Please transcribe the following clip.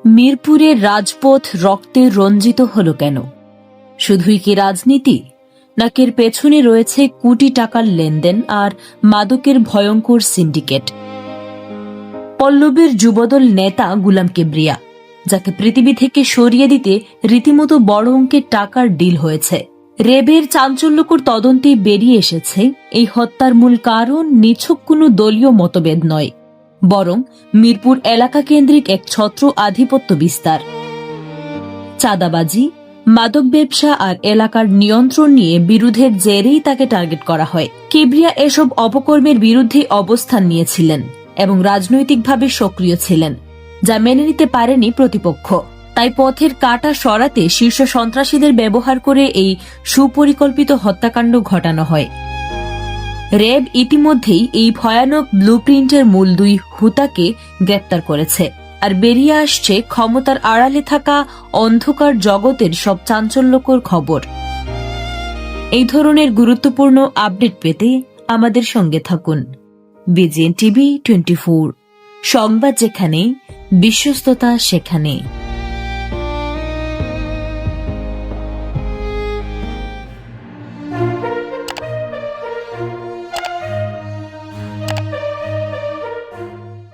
মিরপুরের রাজপথ রক্তে রঞ্জিত হল কেন? শুধুই কি রাজনীতি, নাকি এর পেছনে রয়েছে কোটি টাকার লেনদেন আর মাদকের ভয়ঙ্কর সিন্ডিকেট? পল্লবীর যুবদল নেতা গুলাম কিবরিয়া, যাকে পৃথিবী থেকে সরিয়ে দিতে রীতিমতো বড় অঙ্কের টাকার ডিল হয়েছে। রেবের চাঞ্চল্যকর তদন্তে বেরিয়ে এসেছে এই হত্যার মূল কারণ নিছক কোনো দলীয় মতভেদ নয়, বরং মিরপুর এলাকা কেন্দ্রিক এক ছত্র আধিপত্য বিস্তার। চাঁদাবাজি, মাদক ব্যবসা আর এলাকার নিয়ন্ত্রণ নিয়ে বিরোধের জেরেই তাকে টার্গেট করা হয়। কিবরিয়া এসব অপকর্মের বিরুদ্ধে অবস্থান নিয়েছিলেন এবং রাজনৈতিকভাবে সক্রিয় ছিলেন, যা মেনে নিতে পারেনি প্রতিপক্ষ। তাই পথের কাঁটা সরাতে শীর্ষ সন্ত্রাসীদের ব্যবহার করে এই সুপরিকল্পিত হত্যাকাণ্ড ঘটানো হয়। র্যাব ইতিমধ্যেই এই ভয়ানক ব্লুপ্রিন্টের মূল দুই হুতাকে গ্রেপ্তার করেছে, আর বেরিয়ে আসছে ক্ষমতার আড়ালে থাকা অন্ধকার জগতের সব চাঞ্চল্যকর খবর। এই ধরনের গুরুত্বপূর্ণ আপডেট পেতে আমাদের সঙ্গে থাকুন। বিজিএন টিভি 24, সংবাদ যেখানে, বিশ্বস্ততা সেখানে।